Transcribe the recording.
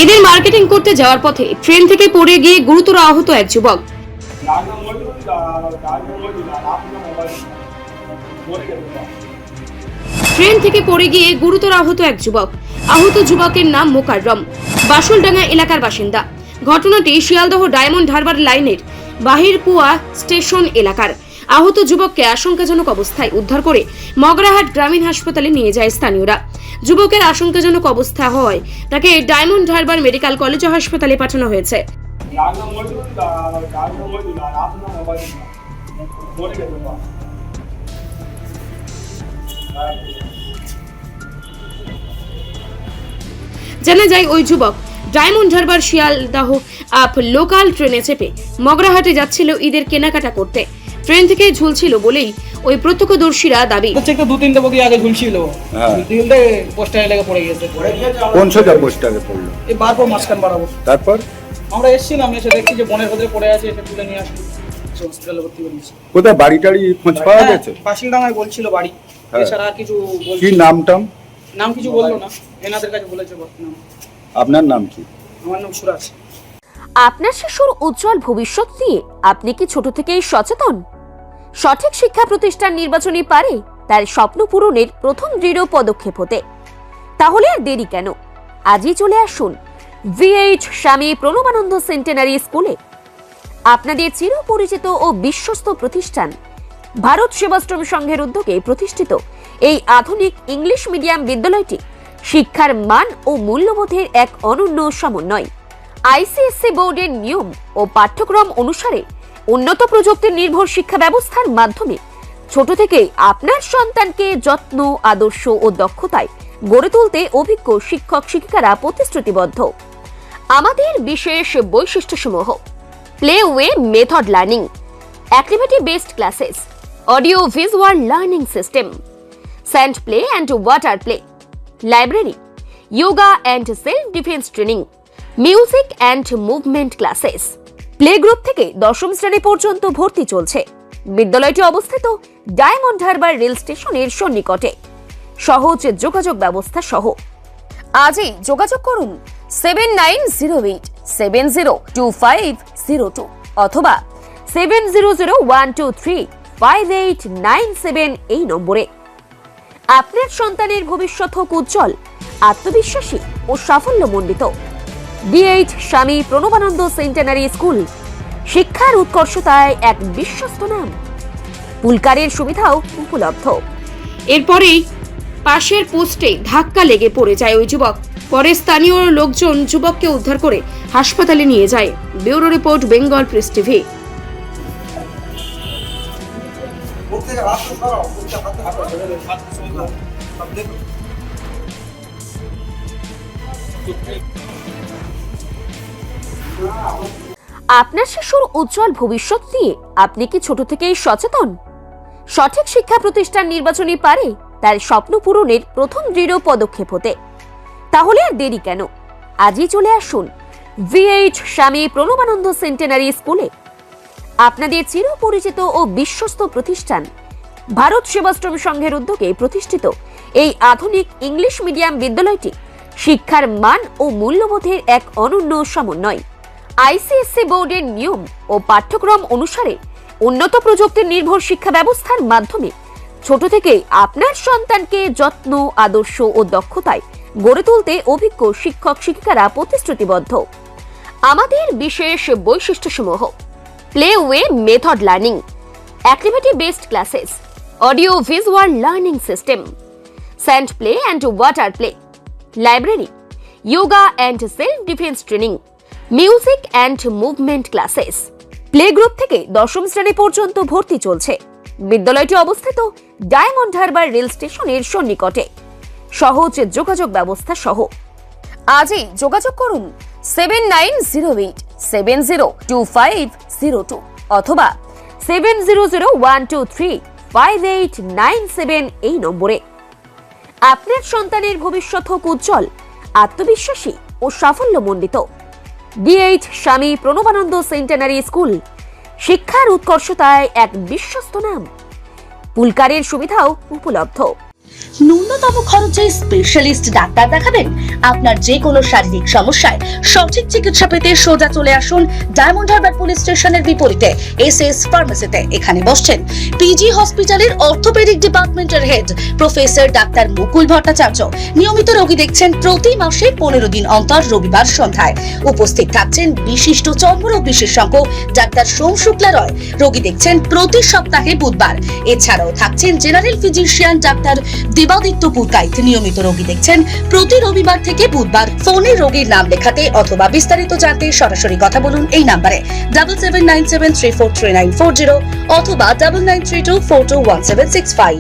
ঈদের মার্কেটিং করতে যাওয়ার পথে ট্রেন থেকে পড়ে গিয়ে গুরুতর আহত এক যুবক। ট্রেন থেকে পড়ে গিয়ে গুরুতর আহত এক যুবক। আহত যুবকের নাম মোকাররম, বাসুলডাঙ্গা এলাকার বাসিন্দা। ঘটনাটি শিয়ালদহ ডায়মন্ড হারবার লাইনের বাহিরকুয়া স্টেশন এলাকার। আহত যুবককে আশঙ্কাজনক অবস্থায় উদ্ধার করে মগরাহাট গ্রামীণ হাসপাতালে নিয়ে যায় স্থানীয়রা। যুবকের আশঙ্কাজনক অবস্থা হওয়ায় তাকে ডায়মন্ড হারবার মেডিকেল কলেজ ও হাসপাতালে পাঠানো হয়েছে। জানা যায় ওই যুবক diamond Harbour Sealdah up local ট্রেনে চেপে মগরাহাটে যাচ্ছিল ঈদের কেনাকাটা করতে। ট্রেন থেকে ঝুলছিল বলেই ওই প্রত্যক্ষদর্শীরা দাবি। একটা দু তিনটা বগি আগে ঝুলছিল, তিনটে পোস্টারে লেগে পড়ে গেছে। কোন সোজা পোস্টারে পড়লো? এই বারবার মাঝখান বাড়াবো। তারপর আমরা এসেছিলাম, এসে দেখছি যে বনের ভেতরে পড়ে আছে, এসে তুলে নিয়ে আসি হসপিটালে ভর্তি করেছি। কোথায় বাড়ি টাড়ি খোঁজ পাওয়া গেছে? বাসিলডাঙ্গায় বলছিল বাড়ি, এছাড়া আর কিছু কি নামটাম? নাম কিছু বললো না, এনাদের কাছে বলেছে নাম। আপনার নাম কি? আমার নাম সুরাজ। আপনার শিশুর উজ্জ্বল ভবিষ্যৎ নিয়ে আপনি কি ছোট থেকেই সচেতন? সঠিক শিক্ষা প্রতিষ্ঠান নির্বাচনী পারে তার স্বপ্ন পূরণের প্রথম দৃঢ় পদক্ষেপ হতে। তাহলে আর দেরি কেন? আজই চলে আসুন VH স্বামী প্রণবানন্দ সেন্টেনারি স্কুলে। আপনাদের চিরপরিচিত ও বিশ্বস্ত প্রতিষ্ঠান ভারত সেবাশ্রম সংঘের উদ্যোগে প্রতিষ্ঠিত এই আধুনিক ইংলিশ মিডিয়াম বিদ্যালয়টি শিক্ষার মান ও মূল্যবোধের এক অনন্য সমন্বয়। ICSE বোর্ডের নিয়ম ও পাঠ্যক্রম অনুসারে উন্নত প্রযুক্তি নির্ভর শিক্ষা ব্যবস্থার মাধ্যমে ছোট থেকেই আপনার সন্তানকে যত্ন, আদর্শ ও দক্ষতায় গড়ে তুলতে অভিজ্ঞ শিক্ষক শিক্ষিকারা প্রতিশ্রুতিবদ্ধ। আমাদের বিশেষ বৈশিষ্ট্যসমূহ: play way method learning, activity based classes, audio visual learning system, sand play and water play, library, yoga and self defence training, music and movement classes. Play group থেকে দশম শ্রেণী পর্যন্ত ভর্তি চলছে। বিদ্যালয়টি অবস্থিত ডায়মন্ড হারবার রেল স্টেশনের সন্নিকটে। সহজ যোগাযোগ ব্যবস্থা সহ আজই যোগাযোগ করুন 7908702502 অথবা 7001235897 এই নম্বরে। আপনার সন্তানের ভবিষ্যৎ হোক উজ্জ্বল, আত্মবিশ্বাসী ও সাফল্যমণ্ডিত। VH স্বামী প্রণবানন্দ সেন্টেনারি স্কুল, শিক্ষার উৎকর্ষতায় এক বিশ্বস্ত নাম। পুলকারের সুবিধাও উপলব্ধ। এরপরেই পাশের পোস্টে ধাক্কা লেগে পড়ে যায় ওই যুবক। পরে স্থানীয় লোকজন যুবককে উদ্ধার করে হাসপাতালে নিয়ে যায়। Bureau report, Bengal press TV. আপনার শিশুর উজ্জ্বল ভবিষ্যৎ নিয়ে আপনি কি ছোট থেকেই সচেতন? সঠিক শিক্ষা প্রতিষ্ঠান নির্বাচনী পারে তার স্বপ্ন পূরণের প্রথম দৃঢ় পদক্ষেপ হতে। তাহলে আর দেরি কেন? আজই চলে আসুন VH স্বামী প্রণবানন্দ সেন্টেনারি স্কুলে। আপনাদের চিরপরিচিত ও বিশ্বস্ত প্রতিষ্ঠান ভারত সেবাশ্রম সংঘের উদ্যোগে প্রতিষ্ঠিত এই আধুনিক ইংলিশ মিডিয়াম বিদ্যালয়টি শিক্ষার মান ও মূল্যবোধের এক অনন্য সমন্বয়। ICSE বোর্ডের নিয়ম ও পাঠ্যক্রম অনুসারে উন্নত প্রযুক্তি নির্ভর শিক্ষা ব্যবস্থার মাধ্যমে ছোট থেকেই আপনার সন্তানকে যত্ন, আদর্শ ও দক্ষতায় গড়ে তুলতে অভিজ্ঞ শিক্ষক শিক্ষিকারা প্রতিশ্রুতিবদ্ধ। আমাদের বিশেষ বৈশিষ্ট্যসমূহ: play way method learning, activity based classes, audio visual learning system, sand play and water play, library, yoga and self defence training, music and movement classes. Play group থেকে দশম শ্রেণী পর্যন্ত ভর্তি চলছে। বিদ্যালয়টি অবস্থিত ডায়মন্ড হারবার রেল স্টেশনের সন্নিকটে। সহজ যোগাযোগ ব্যবস্থা সহ আজই যোগাযোগ করুন 7908702502 অথবা 7001235897 এই নম্বরে। আপনার সন্তানের ভবিষ্যৎ হোক উজ্জ্বল, আত্মবিশ্বাসী ও সাফল্যমণ্ডিত। VH স্বামী প্রণবানন্দ সেন্টেনারি স্কুল, শিক্ষার উৎকর্ষতায় এক বিশ্বস্ত নাম। পুলকারের সুবিধাও উপলব্ধ। ন্যূনতম খরচে স্পেশালিস্ট ডাক্তার দেখাবেন? আপনার যে কোনো শারীরিক সমস্যায় সঠিক চিকিৎসা পেতে সোজা চলে আসুন ডায়মন্ড হারবার পুলিশ স্টেশনের বিপরীতে এসএস ফার্মেসিতে। এখানে বসছেন পিজি হসপিটালের অর্থোপেডিক ডিপার্টমেন্টের হেড প্রফেসর ডাক্তার মুকুল ভট্টাচার্য। নিয়মিত রোগী দেখছেন প্রতি মাসে 15 দিন অন্তর রবিবার সন্ধ্যায়। উপস্থিত থাকছেন বিশিষ্ট চর্মরোগ বিশেষজ্ঞ ডাক্তার সোম শুক্লা রয়। রোগী দেখছেন প্রতি সপ্তাহে বুধবার। এছাড়াও থাকছেন general physician doctor Debaditya Purkait. নিয়মিত রোগী দেখছেন প্রতি রবিবার থেকে বুধবার। ফোনে রোগীর নাম লেখাতে অথবা বিস্তারিত জানতে সরাসরি কথা বলুন এই নাম্বারে 7797343940 অথবা 9932421765।